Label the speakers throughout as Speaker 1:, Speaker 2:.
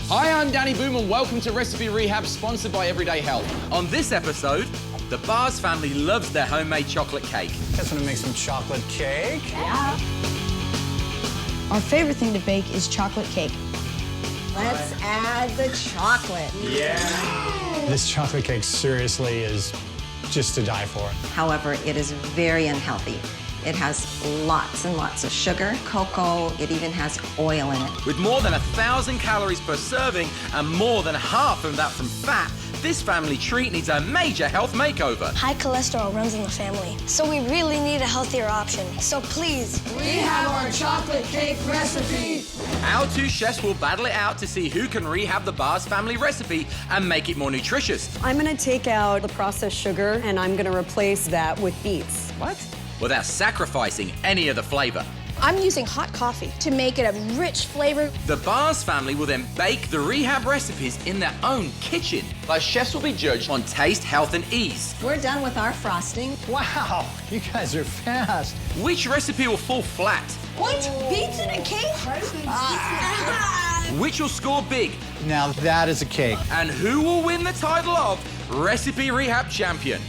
Speaker 1: Hi, I'm Danny Boom and welcome to Recipe Rehab, sponsored by Everyday Health.
Speaker 2: On this episode, the Barz family loves their homemade chocolate cake.
Speaker 3: Guess I'm gonna make some chocolate cake.
Speaker 4: Yeah. Our favorite thing to bake is chocolate cake.
Speaker 5: Let's add the chocolate.
Speaker 3: Yeah! This chocolate cake seriously is just to die for.
Speaker 5: However, it is very unhealthy. It has lots and lots of sugar, cocoa, it even has oil in it.
Speaker 2: With more than 1,000 calories per serving and more than half of that from fat, this family treat needs a major health makeover.
Speaker 6: High cholesterol runs in the family, so we really need a healthier option. So please,
Speaker 7: rehab our chocolate cake recipe.
Speaker 2: Our two chefs will battle it out to see who can rehab the Barz family recipe and make it more nutritious.
Speaker 8: I'm gonna take out the processed sugar and I'm gonna replace that with beets.
Speaker 2: What? Without sacrificing any of the flavor.
Speaker 6: I'm using hot coffee to make it a rich flavor.
Speaker 2: The Barz family will then bake the rehab recipes in their own kitchen.
Speaker 1: Our chefs will be judged
Speaker 2: on taste, health, and ease.
Speaker 5: We're done with our frosting.
Speaker 3: Wow, you guys are fast.
Speaker 2: Which recipe will fall flat?
Speaker 6: What? Beets in a cake?
Speaker 2: Which will score big?
Speaker 3: Now that is a cake.
Speaker 2: And who will win the title of Recipe Rehab Champion?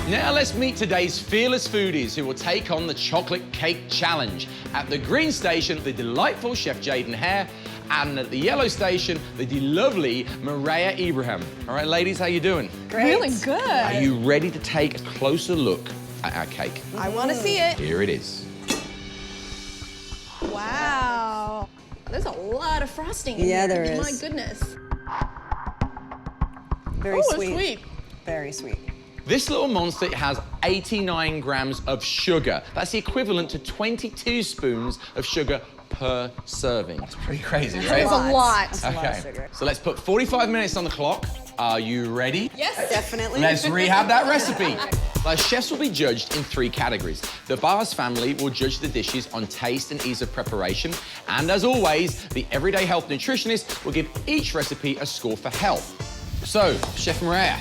Speaker 1: Now let's meet today's fearless foodies who will take on the chocolate cake challenge. At the green station, the delightful Chef Jaden Hare, and at the yellow station, the lovely Mariah Ibrahim. All right, ladies, how you doing?
Speaker 8: Great. Really good.
Speaker 1: Are you ready to take a closer look at our cake?
Speaker 4: I want to see it.
Speaker 1: Here it is.
Speaker 4: Wow. There's a lot of frosting in
Speaker 8: Yeah,
Speaker 4: here.
Speaker 8: there is.
Speaker 4: My goodness.
Speaker 8: Very
Speaker 4: Oh,
Speaker 8: sweet.
Speaker 4: it's sweet.
Speaker 8: Very sweet.
Speaker 1: This little monster has 89 grams of sugar. That's the equivalent to 22 spoons of sugar per serving. That's pretty crazy, right?
Speaker 4: That's a lot.
Speaker 8: That's a lot of sugar.
Speaker 1: So let's put 45 minutes on the clock. Are you ready?
Speaker 4: Yes.
Speaker 8: Definitely.
Speaker 1: Let's rehab that recipe. Our chefs will be judged in 3 categories. The Barz family will judge the dishes on taste and ease of preparation. And as always, the Everyday Health nutritionist will give each recipe a score for health. So, Chef Mariah,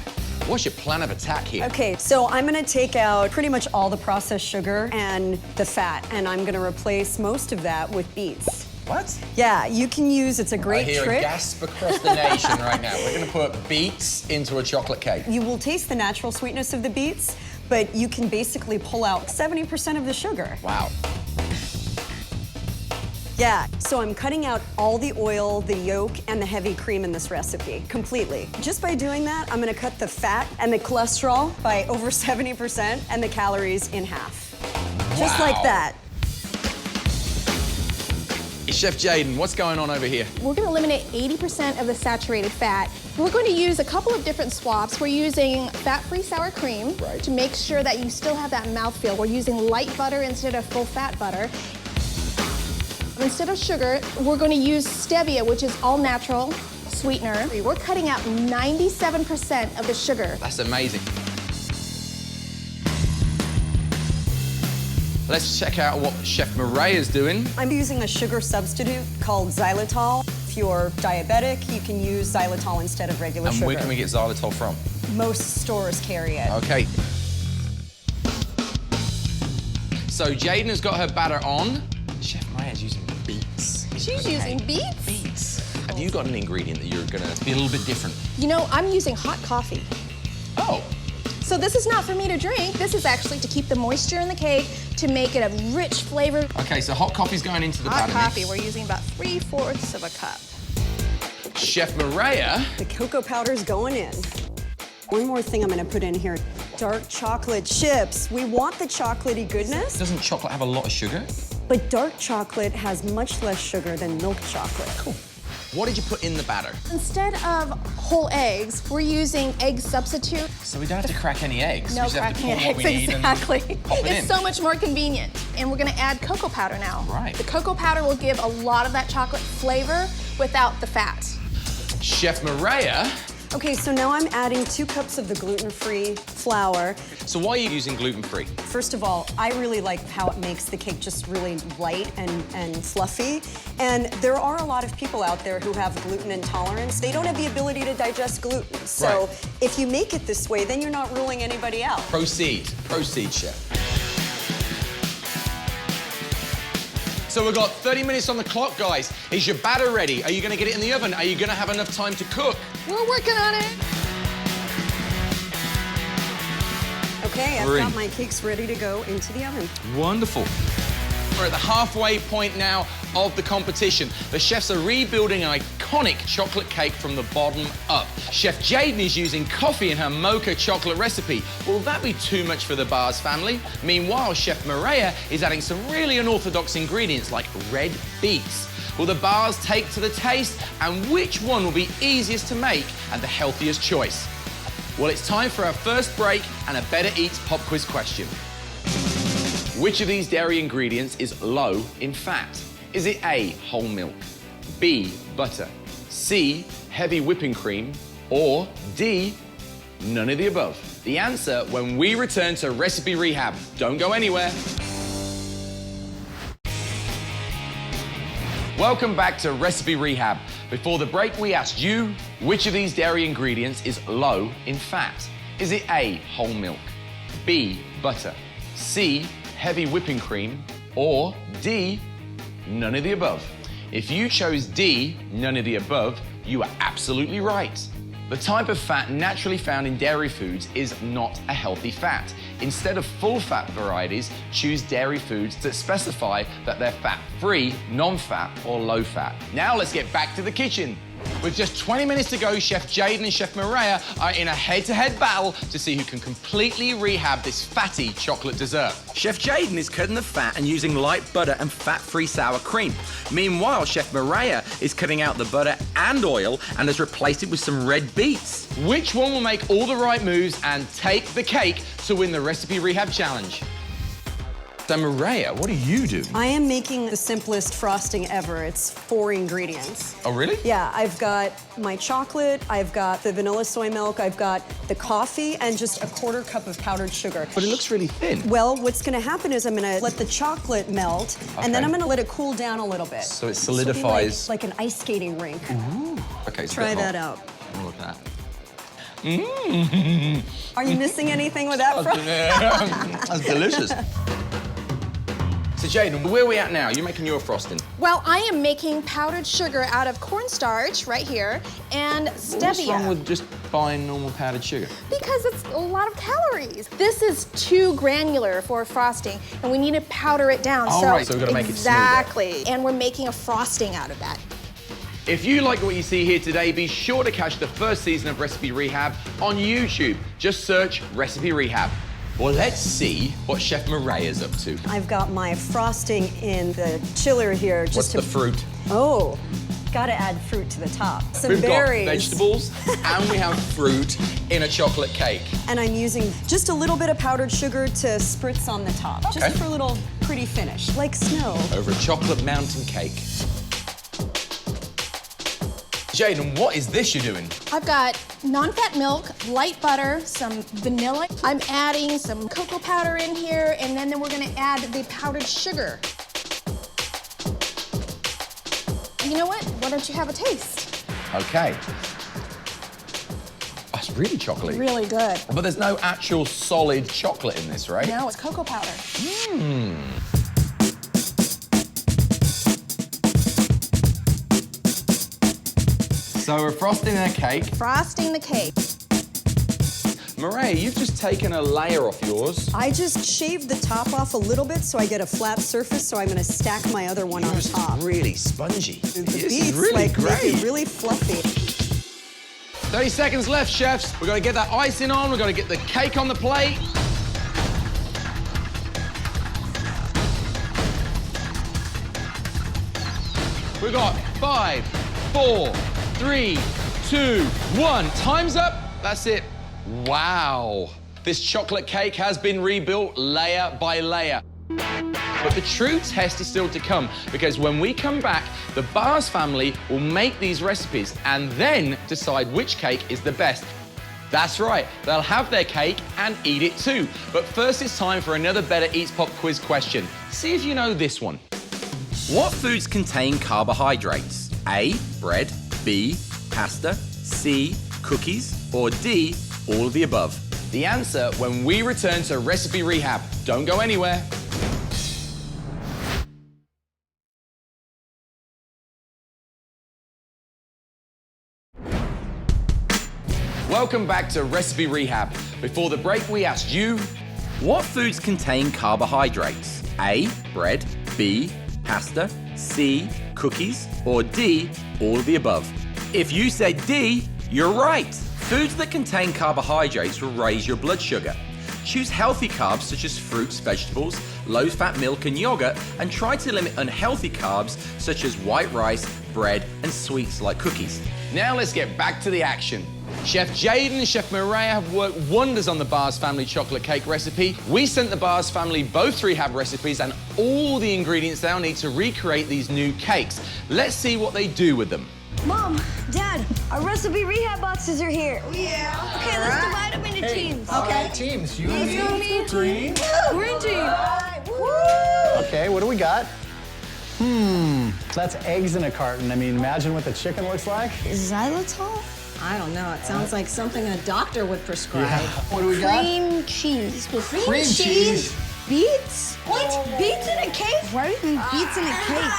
Speaker 1: what's your plan of attack here?
Speaker 8: Okay, so I'm gonna take out pretty much all the processed sugar and the fat, and I'm gonna replace most of that with beets.
Speaker 1: What?
Speaker 8: Yeah, you can use, it's a great
Speaker 1: I hear
Speaker 8: trick.
Speaker 1: a gasp across the nation right now. We're gonna put beets into a chocolate cake.
Speaker 8: You will taste the natural sweetness of the beets, but you can basically pull out 70% of the sugar.
Speaker 1: Wow.
Speaker 8: Yeah, so I'm cutting out all the oil, the yolk, and the heavy cream in this recipe, completely. Just by doing that, I'm gonna cut the fat and the cholesterol by over 70% and the calories in half. Just
Speaker 1: Wow.
Speaker 8: like that.
Speaker 1: Chef Jaden, what's going on over here?
Speaker 6: We're going to eliminate 80% of the saturated fat. We're going to use a couple of different swaps. We're using fat-free sour cream to make sure that you still have that mouthfeel. We're using light butter instead of full-fat butter. Instead of sugar, we're going to use stevia, which is all natural sweetener. We're cutting out 97% of the sugar.
Speaker 1: That's amazing. Let's check out what Chef Mariah's doing.
Speaker 8: I'm using a sugar substitute called xylitol. If you're diabetic, you can use xylitol instead of regular
Speaker 1: And
Speaker 8: sugar.
Speaker 1: where can we get xylitol from?
Speaker 8: Most stores carry it.
Speaker 1: Okay. So Jaden has got her batter on. Chef Mariah's using beets.
Speaker 6: She's using beets?
Speaker 1: Beets. Have you got an ingredient that you're gonna be a little bit different?
Speaker 6: You know, I'm using hot coffee.
Speaker 1: Oh.
Speaker 6: So this is not for me to drink. This is actually to keep the moisture in the cake, to make it a rich flavor.
Speaker 1: Okay, so hot coffee's going into the
Speaker 6: Hot
Speaker 1: batter
Speaker 6: coffee,
Speaker 1: mix.
Speaker 6: we're using about 3/4 of a cup.
Speaker 1: Chef Mariah.
Speaker 8: The cocoa powder's going in. One more thing I'm gonna put in here. Dark chocolate chips. We want the chocolatey goodness,
Speaker 1: Doesn't chocolate have a lot of sugar?
Speaker 8: but dark chocolate has much less sugar than milk chocolate.
Speaker 1: Cool. What did you put in the batter?
Speaker 6: Instead of whole eggs, we're using egg substitute.
Speaker 1: So we don't have to crack any eggs.
Speaker 6: No
Speaker 1: we just have to
Speaker 6: cracking
Speaker 1: pour what we
Speaker 6: eggs,
Speaker 1: need
Speaker 6: exactly.
Speaker 1: and pop it
Speaker 6: It's
Speaker 1: in.
Speaker 6: so much more convenient. And we're gonna add cocoa powder now.
Speaker 1: Right.
Speaker 6: The cocoa powder will give a lot of that chocolate flavor without the fat.
Speaker 1: Chef Mariah
Speaker 8: Okay, so now I'm adding 2 cups of the gluten-free flour.
Speaker 1: So why are you using gluten-free?
Speaker 8: First of all, I really like how it makes the cake just really light and fluffy. And there are a lot of people out there who have gluten intolerance. They don't have the ability to digest gluten. So if you make it this way, then you're not ruling anybody out.
Speaker 1: Proceed. Proceed, chef. So we've got 30 minutes on the clock, guys. Is your batter ready? Are you going to get it in the oven? Are you going to have enough time to cook?
Speaker 6: We're working on it.
Speaker 8: Okay, I've got my cakes ready to go into the oven.
Speaker 1: Wonderful. We're at the halfway point now of the competition. The chefs are rebuilding an iconic chocolate cake from the bottom up. Chef Jaden is using coffee in her mocha chocolate recipe. Will that be too much for the Barz family? Meanwhile, Chef Maria is adding some really unorthodox ingredients like red beets. Will the Barz take to the taste? And which one will be easiest to make and the healthiest choice? Well, it's time for our first break and a Better Eats pop quiz question. Which of these dairy ingredients is low in fat? Is it A, whole milk, B, butter, C, heavy whipping cream, or D, none of the above? The answer when we return to Recipe Rehab. Don't go anywhere. Welcome back to Recipe Rehab. Before the break, we asked you, which of these dairy ingredients is low in fat? Is it A, whole milk, B, butter, C, heavy whipping cream, or D, none of the above? If you chose D, none of the above, you are absolutely right. The type of fat naturally found in dairy foods is not a healthy fat. Instead of full-fat varieties, choose dairy foods that specify that they're fat-free, non-fat, or low-fat. Now let's get back to the kitchen. With just 20 minutes to go, Chef Jaden and Chef Maria are in a head-to-head battle to see who can completely rehab this fatty chocolate dessert.
Speaker 2: Chef Jaden is cutting the fat and using light butter and fat-free sour cream. Meanwhile, Chef Maria is cutting out the butter and oil and has replaced it with some red beets.
Speaker 1: Which one will make all the right moves and take the cake to win the Recipe Rehab Challenge? So Maria, what are you doing?
Speaker 8: I am making the simplest frosting ever. It's 4 ingredients.
Speaker 1: Oh, really?
Speaker 8: Yeah, I've got my chocolate, I've got the vanilla soy milk, I've got the coffee, and just a 1/4 cup of powdered sugar.
Speaker 1: But it looks really thin.
Speaker 8: Well, what's gonna happen is I'm gonna let the chocolate melt, and then I'm gonna let it cool down a little bit.
Speaker 1: So it solidifies.
Speaker 8: So like an ice skating rink.
Speaker 1: Ooh. Okay, it's
Speaker 8: Try that out.
Speaker 1: Oh, look at that.
Speaker 8: Are you missing anything with that frosting?
Speaker 1: That's delicious. So Jaden, where are we at now? You're making your frosting.
Speaker 6: Well, I am making powdered sugar out of cornstarch right here and stevia.
Speaker 1: What's wrong with just buying normal powdered sugar?
Speaker 6: Because it's a lot of calories. This is too granular for frosting, and we need to powder it down.
Speaker 1: Oh, right, so we've got to make it smoother.
Speaker 6: Exactly, and we're making a frosting out of that.
Speaker 1: If you like what you see here today, be sure to catch the first season of Recipe Rehab on YouTube. Just search Recipe Rehab. Well, let's see what Chef Maria's up to.
Speaker 8: I've got my frosting in the chiller here.
Speaker 1: What's the fruit?
Speaker 8: Oh, gotta add fruit to the top. Some
Speaker 1: We've
Speaker 8: berries.
Speaker 1: got vegetables and we have fruit in a chocolate cake.
Speaker 8: And I'm using just a little bit of powdered sugar to spritz on the top, just for a little pretty finish, like snow.
Speaker 1: Over a chocolate mountain cake. Jaden, what is this you're doing?
Speaker 6: I've got non-fat milk, light butter, some vanilla. I'm adding some cocoa powder in here, and then we're gonna add the powdered sugar. You know what? Why don't you have a taste?
Speaker 1: Okay. Oh, it's really chocolatey.
Speaker 6: Really good.
Speaker 1: But there's no actual solid chocolate in this, right?
Speaker 6: No, it's cocoa powder.
Speaker 1: So we're frosting our cake.
Speaker 6: Frosting the cake.
Speaker 1: Maria, you've just taken a layer off yours.
Speaker 8: I just shaved the top off a little bit so I get a flat surface, so I'm gonna stack my other one on top.
Speaker 1: Really spongy.
Speaker 8: The
Speaker 1: This
Speaker 8: beets
Speaker 1: is really
Speaker 8: make
Speaker 1: great.
Speaker 8: it really fluffy.
Speaker 1: 30 seconds left, chefs. We've got to get that icing on. We've got to get the cake on the plate. We've got 5, 4, 3, 2, 1. Time's up. That's it. Wow. This chocolate cake has been rebuilt layer by layer. But the true test is still to come, because when we come back, the Barz family will make these recipes and then decide which cake is the best. That's right, they'll have their cake and eat it too. But first it's time for another Better Eats Pop quiz question. See if you know this one.
Speaker 2: What foods contain carbohydrates? A, bread, B, pasta, C, cookies, or D, all of the above?
Speaker 1: The answer when we return to Recipe Rehab. Don't go anywhere. Welcome back to Recipe Rehab. Before the break, we asked you,
Speaker 2: what foods contain carbohydrates? A, bread, B, pasta, C, cookies, or D, all of the above? If you said D, you're right. Foods that contain carbohydrates will raise your blood sugar. Choose healthy carbs such as fruits, vegetables, low-fat milk and yogurt, and try to limit unhealthy carbs such as white rice, bread, and sweets like cookies.
Speaker 1: now let's get back to the action. Chef Jaden and Chef Mariah have worked wonders on the Barz family chocolate cake recipe. We sent the Barz family both Rehab recipes and all the ingredients they'll need to recreate these new cakes. Let's see what they do with them.
Speaker 4: Mom, Dad, our recipe Rehab boxes are here.
Speaker 7: Yeah.
Speaker 4: Okay, let's divide them into teams.
Speaker 7: Okay.
Speaker 3: Teams, you
Speaker 4: Me,
Speaker 3: green.
Speaker 4: Green team.
Speaker 3: Okay, what do we got? That's eggs in a carton. I mean, imagine what the chicken looks like.
Speaker 4: Xylitol?
Speaker 5: I don't know. It sounds like something a doctor would prescribe.
Speaker 3: What do we got?
Speaker 4: Cream cheese.
Speaker 3: Cream cheese?
Speaker 4: Beets? What? Beets in a cake? Why do you think beets in a cake?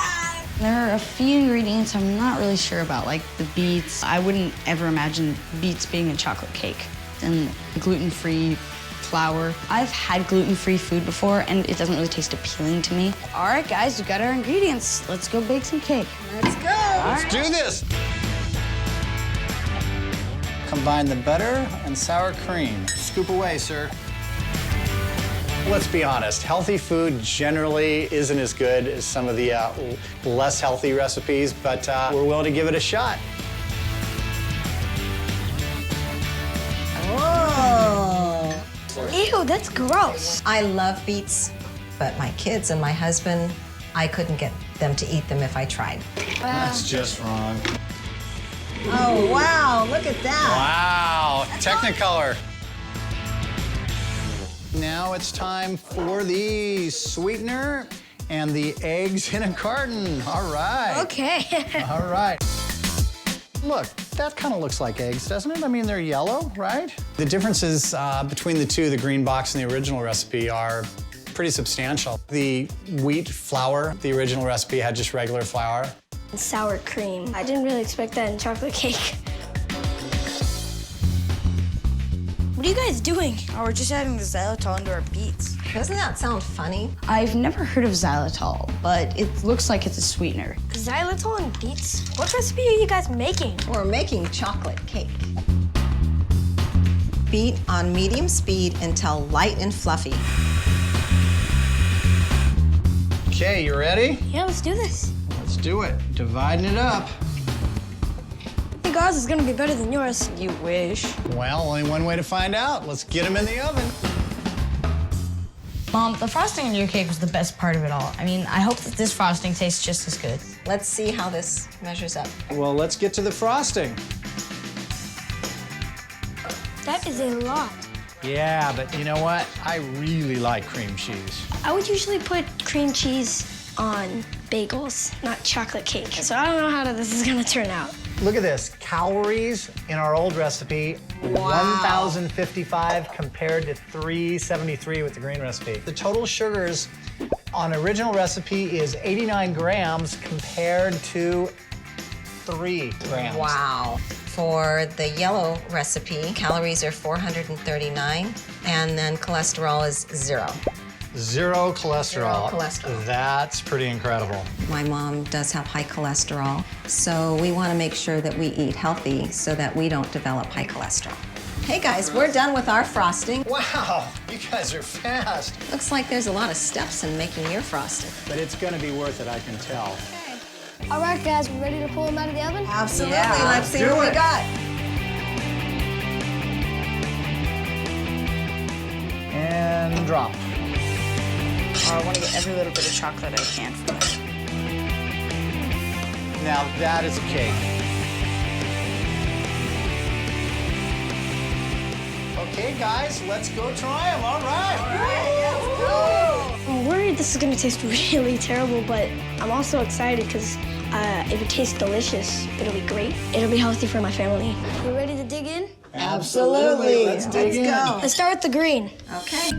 Speaker 4: There are a few ingredients I'm not really sure about, like the beets. I wouldn't ever imagine beets being a chocolate cake. And gluten-free flour. I've had gluten-free food before, and it doesn't really taste appealing to me. All right, guys, we got our ingredients. Let's go bake some cake.
Speaker 5: Let's go.
Speaker 3: Let's do this. Combine the butter and sour cream. Scoop away, sir. Let's be honest, healthy food generally isn't as good as some of the less healthy recipes, but we're willing to give it a shot.
Speaker 5: Whoa.
Speaker 4: Ew, that's gross.
Speaker 5: I love beets, but my kids and my husband, I couldn't get them to eat them if I tried.
Speaker 3: That's just wrong.
Speaker 5: Oh, wow, look at that.
Speaker 3: Wow, Technicolor. Now it's time for the sweetener and the eggs in a carton. All right.
Speaker 4: Okay.
Speaker 3: All right. Look, that kind of looks like eggs, doesn't it? I mean, they're yellow, right? The differences between the two, the green box and the original recipe, are pretty substantial. The wheat flour, the original recipe had just regular flour.
Speaker 9: Sour cream. I didn't really expect that in chocolate cake.
Speaker 4: What are you guys doing? Oh, we're just adding the xylitol into our beets.
Speaker 5: Doesn't that sound funny?
Speaker 4: I've never heard of xylitol, but it looks like it's a sweetener.
Speaker 9: Xylitol and beets? What recipe are you guys making?
Speaker 5: We're making chocolate cake. Beat on medium speed until light and fluffy.
Speaker 3: Okay, you ready?
Speaker 9: Yeah, let's do this.
Speaker 3: Let's do it. Dividing it up.
Speaker 9: I think ours is gonna be better than yours.
Speaker 4: You wish.
Speaker 3: Well, only one way to find out. Let's get them in the oven.
Speaker 10: Mom, the frosting in your cake was the best part of it all. I mean, I hope that this frosting tastes just as good.
Speaker 5: Let's see how this measures up.
Speaker 3: Well, let's get to the frosting.
Speaker 9: That is a lot.
Speaker 3: Yeah, but you know what? I really like cream cheese.
Speaker 9: I would usually put cream cheese on bagels, not chocolate cake. So I don't know how this is gonna turn out.
Speaker 11: Look at this. Calories in our old recipe, 1,055 compared to 373 with the green recipe. The total sugars on original recipe is 89 grams compared to 3 grams.
Speaker 5: Wow. For the yellow recipe, calories are 439, and then cholesterol is 0.
Speaker 3: Zero cholesterol.
Speaker 5: Zero cholesterol.
Speaker 3: That's pretty incredible.
Speaker 5: My mom does have high cholesterol, so we want to make sure that we eat healthy so that we don't develop high cholesterol. Hey guys, we're done with our frosting.
Speaker 3: Wow, you guys are fast.
Speaker 5: Looks like there's a lot of steps in making your frosting.
Speaker 3: But it's gonna be worth it, I can tell.
Speaker 9: All right, guys, we ready to pull them out of the oven?
Speaker 5: Absolutely.
Speaker 3: Yeah,
Speaker 5: Let's see
Speaker 3: do
Speaker 5: what we
Speaker 3: it.
Speaker 5: got.
Speaker 11: And drop.
Speaker 10: I want to get every little bit of chocolate I can from it.
Speaker 3: Now that is a cake. Okay, guys, let's go try them. All right.
Speaker 9: I'm worried this is gonna taste really terrible, but I'm also excited because if it tastes delicious, it'll be great. It'll be healthy for my family. You ready to dig in?
Speaker 3: Absolutely. Let's dig in.
Speaker 5: Go.
Speaker 9: Let's start with the green.
Speaker 5: Okay.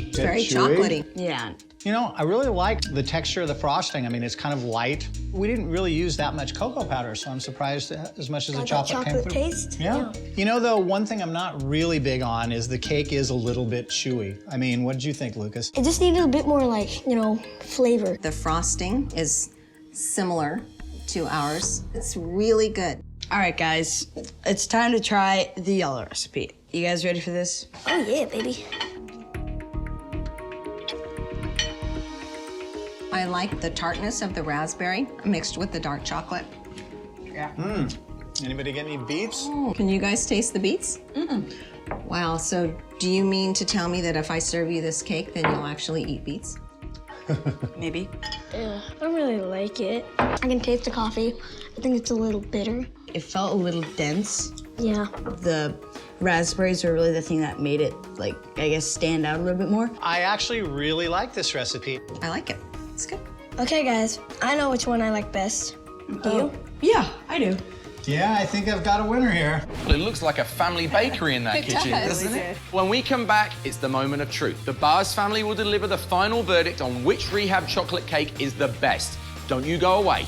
Speaker 5: It's very
Speaker 3: chewy.
Speaker 5: chocolatey.
Speaker 10: Yeah.
Speaker 11: You know, I really like the texture of the frosting. I mean, it's kind of light. We didn't really use that much cocoa powder, so I'm surprised that as much as the
Speaker 9: Got that
Speaker 11: chocolate came
Speaker 9: chocolate
Speaker 11: through.
Speaker 9: taste?
Speaker 11: Yeah. You know, though, one thing I'm not really big on is the cake is a little bit chewy. I mean, what did you think, Lucas?
Speaker 9: It just needed a bit more, like, you know, flavor.
Speaker 5: The frosting is similar to ours. It's really good.
Speaker 10: All right, guys, it's time to try the yellow recipe. You guys ready for this?
Speaker 9: Oh, yeah, baby.
Speaker 5: I like the tartness of the raspberry mixed with the dark chocolate.
Speaker 3: Anybody get any beets?
Speaker 5: Can you guys taste the beets? Wow, so do you mean to tell me that if I serve you this cake, then you'll actually eat beets?
Speaker 10: Maybe.
Speaker 9: I don't really like it. I can taste the coffee. I think it's a little bitter.
Speaker 10: It felt a little dense.
Speaker 9: Yeah.
Speaker 10: The raspberries are really the thing that made it, like, I guess, stand out a little bit more.
Speaker 11: I actually really like this recipe.
Speaker 5: I like it. It's good.
Speaker 9: Okay, guys, I know which one I like best. Do you?
Speaker 10: Yeah, I do.
Speaker 3: Yeah, I think I've got a winner here.
Speaker 1: Well, it looks like a family bakery in that kitchen, doesn't it? When we come back, it's the moment of truth. The Barz family will deliver the final verdict on which Rehab chocolate cake is the best. Don't you go away.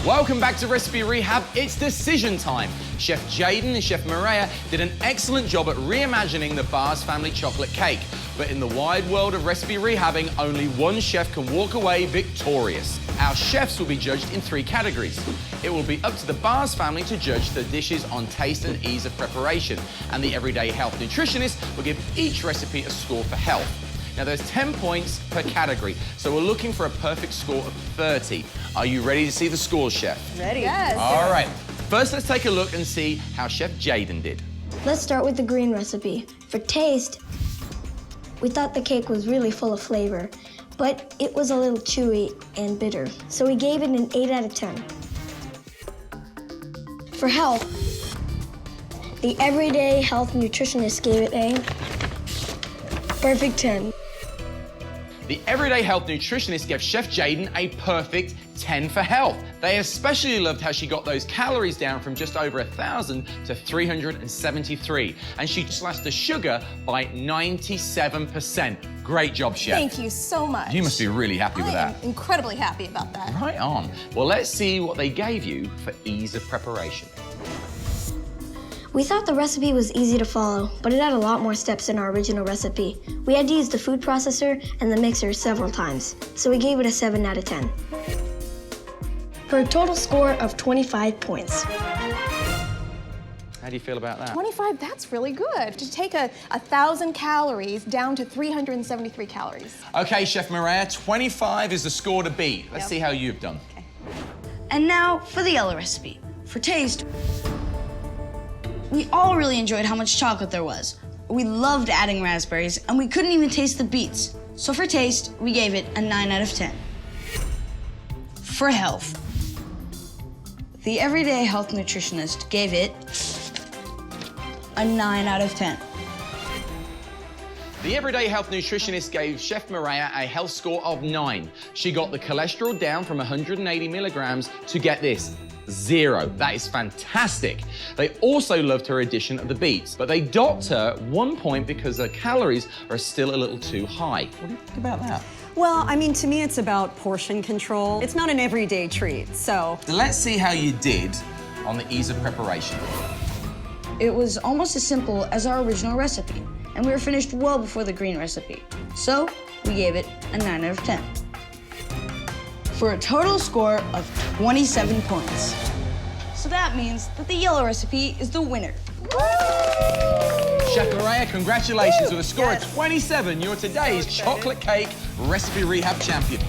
Speaker 1: Welcome back to Recipe Rehab. It's decision time. Chef Jaden and Chef Mariah did an excellent job at reimagining the Barz family chocolate cake. But in the wide world of recipe rehabbing, only one chef can walk away victorious. Our chefs will be judged in 3 categories. It will be up to the Barz family to judge the dishes on taste and ease of preparation. And the everyday health nutritionist will give each recipe a score for health. Now, there's 10 points per category, so we're looking for a perfect score of 30. Are you ready to see the scores, Chef?
Speaker 8: Ready? Yes.
Speaker 1: All right. First, let's take a look and see how Chef Jaden did.
Speaker 9: Let's start with the green recipe. For taste, we thought the cake was really full of flavor, but it was a little chewy and bitter, so we gave it an 8 out of 10. For health, the everyday health nutritionist gave it a perfect 10.
Speaker 1: The Everyday Health Nutritionist gave Chef Jaden a perfect 10 for health. They especially loved how she got those calories down from just over 1,000 to 373. And she slashed the sugar by 97%. Great job, Chef.
Speaker 6: Thank you so much.
Speaker 1: You must be really happy with that.
Speaker 6: I'm incredibly happy about that.
Speaker 1: Right on. Well, let's see what they gave you for ease of preparation.
Speaker 9: We thought the recipe was easy to follow, but it had a lot more steps than our original recipe. We had to use the food processor and the mixer several times, so we gave it a 7 out of 10. For a total score of 25 points.
Speaker 1: How do you feel about that?
Speaker 6: 25, that's really good. To take 1,000 calories down to 373 calories.
Speaker 1: Okay, Chef Mariah, 25 is the score to beat. Let's see how you've done.
Speaker 6: Okay.
Speaker 10: And now for the yellow recipe. For taste, we all really enjoyed how much chocolate there was. We loved adding raspberries, and we couldn't even taste the beets. So for taste, we gave it a 9 out of 10. For health, the Everyday Health Nutritionist gave it a 9 out of 10.
Speaker 1: The Everyday Health Nutritionist gave Chef Mariah a health score of 9. She got the cholesterol down from 180 milligrams to, get this, 0. That is fantastic. They also loved her addition of the beets, but they docked her 1 point because her calories are still a little too high. What do you think about that?
Speaker 8: Well, I mean, to me, it's about portion control. It's not an everyday treat, so.
Speaker 1: Let's see how you did on the ease of preparation.
Speaker 10: It was almost as simple as our original recipe, and we were finished well before the green recipe. So we gave it a 9 out of 10. For a total score of 27 points. So that means that the yellow recipe is the winner.
Speaker 1: Chef Mariah, congratulations. With a score of 27, you're today's chocolate cake recipe rehab champion.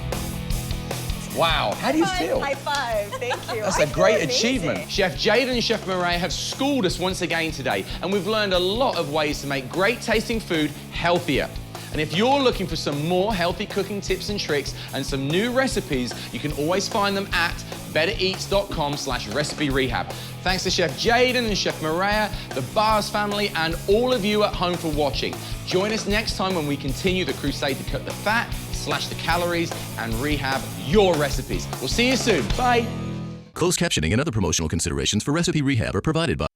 Speaker 1: Wow, how do you feel?
Speaker 8: High five, thank you.
Speaker 1: That's
Speaker 8: I
Speaker 1: a
Speaker 8: feel
Speaker 1: great
Speaker 8: amazing.
Speaker 1: achievement. Chef Jaden and Chef Maria have schooled us once again today, and we've learned a lot of ways to make great tasting food healthier. And if you're looking for some more healthy cooking tips and tricks and some new recipes, you can always find them at bettereats.com/recipe rehab. Thanks to Chef Jaden and Chef Maria, the Barz family, and all of you at home for watching. Join us next time when we continue the crusade to cut the fat, slash the calories, and rehab your recipes. We'll see you soon. Bye.
Speaker 12: Closed captioning and other promotional considerations for Recipe Rehab are provided by